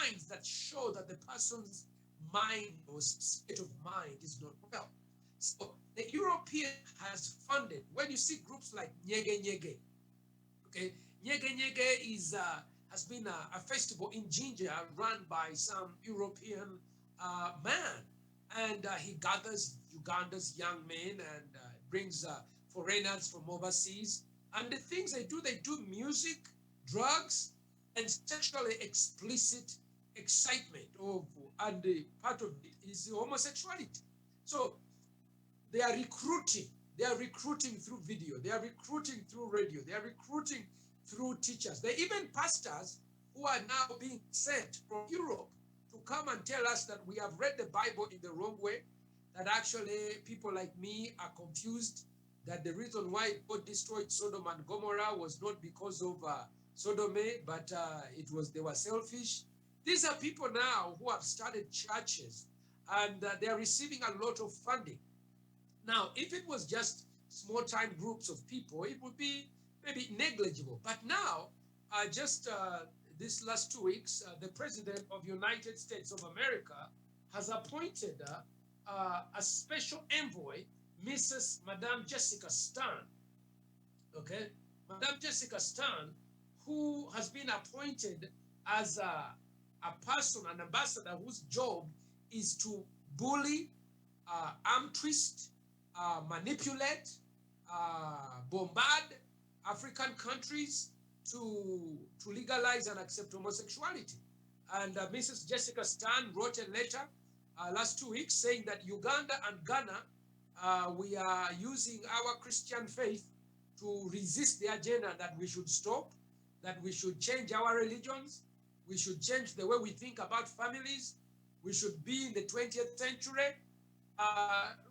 signs that show that the person's mind or state of mind is not well. So the European has funded, when you see groups like Nyege Nyege, okay, Nyege Nyege is has been a festival in Ginger run by some European man, and he gathers Uganda's young men and brings foreigners from overseas. And the things they do music, drugs, and sexually explicit excitement of, and part of it is homosexuality. So they are recruiting. They are recruiting through video. They are recruiting through radio. They are recruiting through teachers. They even pastors who are now being sent from Europe to come and tell us that we have read the Bible in the wrong way, that actually people like me are confused, that the reason why God destroyed Sodom and Gomorrah was not because of sodomy, but it was they were selfish. These are people now who have started churches, and they are receiving a lot of funding. Now, if it was just small time groups of people, it would be maybe negligible. But now, just this last 2 weeks, the president of United States of America has appointed a special envoy, Mrs. Madame Jessica Stern. Okay, Madame Jessica Stern, who has been appointed as a person, an ambassador whose job is to bully, arm twist, manipulate, bombard African countries to legalize and accept homosexuality. And Mrs. Jessica Stern wrote a letter last 2 weeks saying that Uganda and Ghana, we are using our Christian faith to resist the agenda, that we should stop, that we should change our religions, we should change the way we think about families, we should be in the 20th century.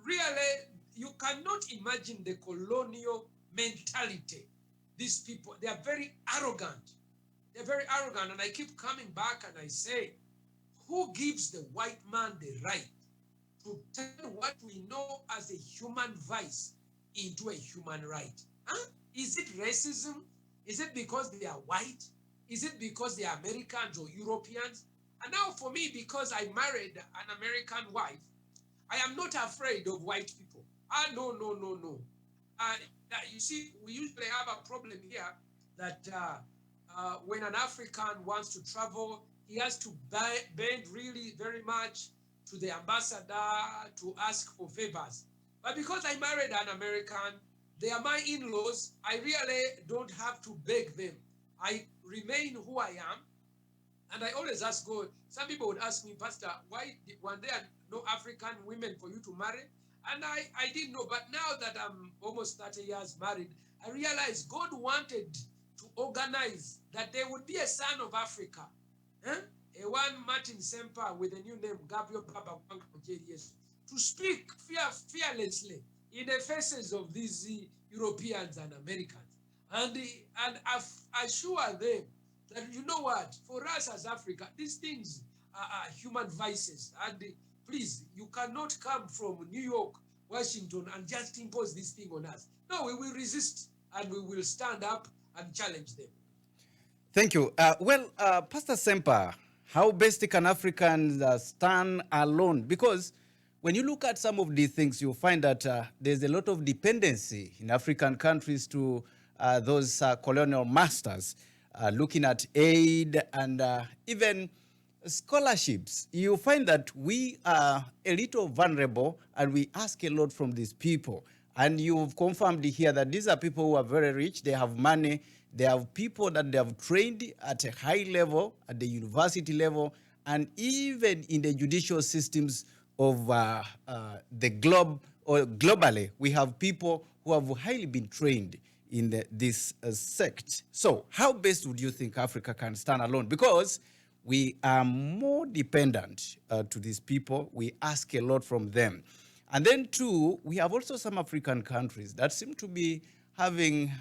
Really, you cannot imagine the colonial mentality. These people, they are very arrogant. They're very arrogant. And I keep coming back and I say, who gives the white man the right to turn what we know as a human vice into a human right? Huh? Is it racism? Is it because they are white? Is it because they are Americans or Europeans? And now for me, because I married an American wife, I am not afraid of white people. No, no, no, no. Uh, you see, we usually have a problem here that when an African wants to travel, he has to bend really very much to the ambassador to ask for favors. But because I married an American, they are my in-laws, I really don't have to beg them. I remain who I am. And I always ask God, some people would ask me, Pastor, why were there no African women for you to marry? And I didn't know. But now that I'm almost 30 years married, I realize God wanted to organize that there would be a son of Africa. Eh? A one Martin Ssempa with a new name, Gabriel Baba to speak fearlessly in the faces of these Europeans and Americans. And assure them that, you know what, for us as Africa, these things are human vices. And please, you cannot come from New York, Washington, and just impose this thing on us. No, we will resist and we will stand up and challenge them. Thank you. Pastor Ssempa, how best can Africans stand alone? Because when you look at some of these things, you'll find that there's a lot of dependency in African countries to those colonial masters, looking at aid and even scholarships. You find that we are a little vulnerable and we ask a lot from these people. And you've confirmed here that these are people who are very rich, they have money, they have people that they have trained at a high level, at the university level, and even in the judicial systems of the globe or globally, we have people who have highly been trained in this sect. So how best would you think Africa can stand alone? Because we are more dependent to these people. We ask a lot from them. And then two, we have also some African countries that seem to be having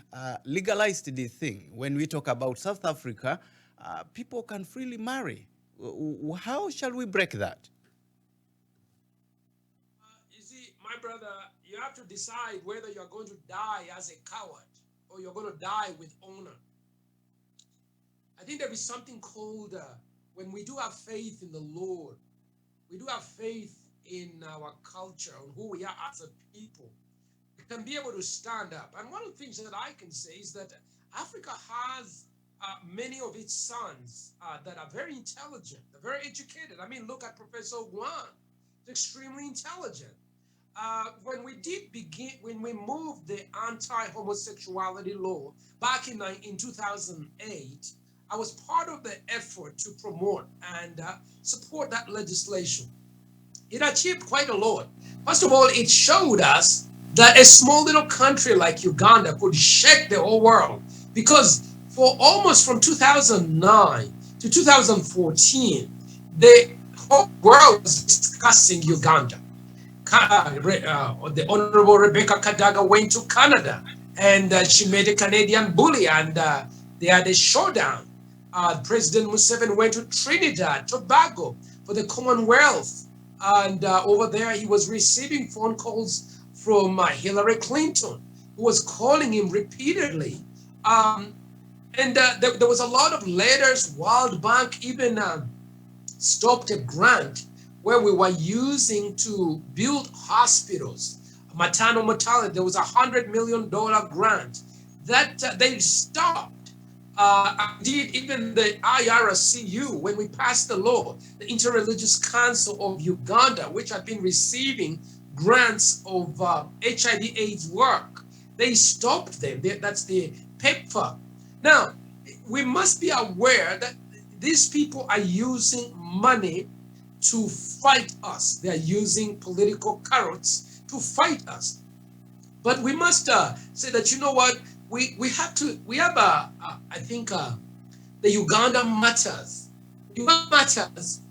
legalized the thing. When we talk about South Africa, people can freely marry. How shall we break that? You see, my brother, you have to decide whether you're going to die as a coward or you're going to die with honor. I think there is something called when we do have faith in the Lord, we do have faith in our culture, on who we are as a people, we can be able to stand up. And one of the things that I can say is that Africa has many of its sons that are very intelligent, they're very educated. I mean, look at Professor Guan, he's extremely intelligent. When we moved the anti-homosexuality law back in 2008, I was part of the effort to promote and support that legislation. It achieved quite a lot. First of all, it showed us that a small little country like Uganda could shake the whole world, because for almost from 2009 to 2014, the whole world was discussing Uganda. The Honorable Rebecca Kadaga went to Canada, and she made a Canadian bully, and they had a showdown. President Museveni went to Trinidad, Tobago for the Commonwealth, and over there he was receiving phone calls from Hillary Clinton, who was calling him repeatedly. Um, and there was a lot of letters. World Bank even stopped a grant where we were using to build hospitals, maternal mortality. There was $100 million grant that they stopped. Indeed, even the IRCU, when we passed the law, the Interreligious Council of Uganda, which had been receiving grants of HIV/AIDS work, they stopped them. That's the PEPFAR. Now, we must be aware that these people are using money to fight us. They are using political carrots to fight us. But we must say that, you know what, we have I think the Uganda Matters. Uganda Matters,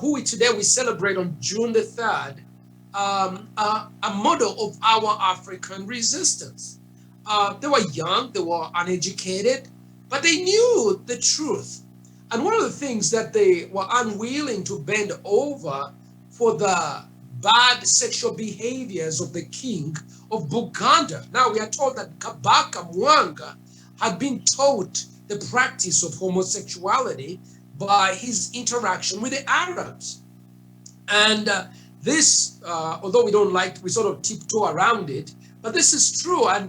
who today we celebrate on June the 3rd, a model of our African resistance. They were young, they were uneducated, but they knew the truth. And one of the things that they were unwilling to bend over for the bad sexual behaviors of the king of Buganda. Now we are told that Kabaka Mwanga had been taught the practice of homosexuality by his interaction with the Arabs. And this, although we don't like, we sort of tiptoe around it, but this is true. And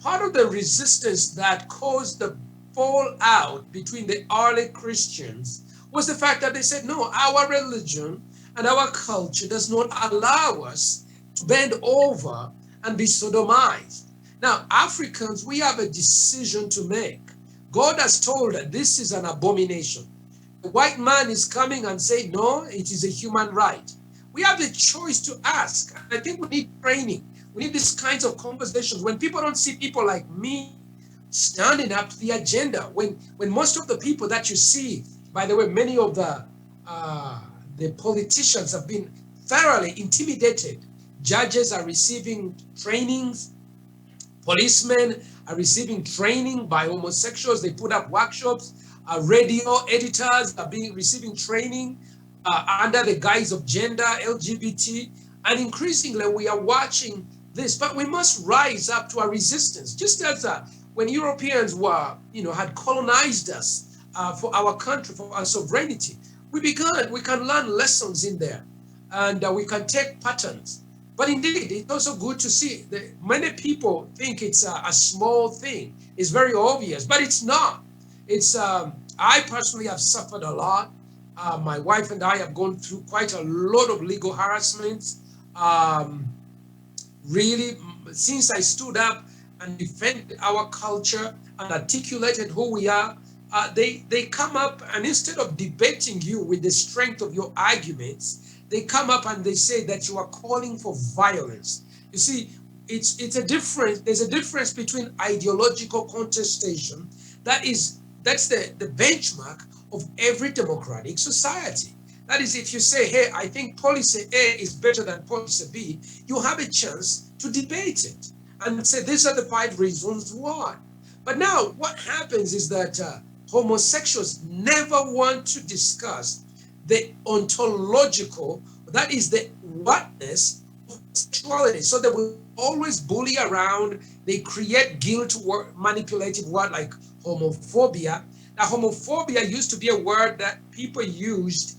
part of the resistance that caused the fallout between the early Christians was the fact that they said, no, our religion and our culture does not allow us to bend over and be sodomized. Now, Africans, we have a decision to make. God has told that this is an abomination. The white man is coming and saying, no, it is a human right. We have the choice to ask. I think we need training. We need these kinds of conversations. When people don't see people like me standing up to the agenda, when most of the people that you see, by the way, many of the politicians have been thoroughly intimidated. Judges are receiving trainings. Policemen are receiving training by homosexuals. They put up workshops. Radio editors are receiving training under the guise of gender, LGBT. And increasingly, we are watching this. But we must rise up to our resistance. Just as when Europeans were, had colonized us for our country, for our sovereignty, we can learn lessons in there, and we can take patterns. But indeed, it's also good to see that many people think it's a small thing. It's very obvious, but it's not. It's I personally have suffered a lot. My wife and I have gone through quite a lot of legal harassments. Really, since I stood up and defended our culture and articulated who we are, they come up, and instead of debating you with the strength of your arguments, they come up and they say that you are calling for violence. You see, it's a difference. There's a difference between ideological contestation. That's the benchmark of every democratic society. That is, if you say, hey, I think policy A is better than policy B, you have a chance to debate it and say, these are the 5 reasons why. But now what happens is that homosexuals never want to discuss the ontological, that is the whatness of sexuality. So they will always bully around. They create guilt, manipulative word like homophobia. homophobia used to be a word that people used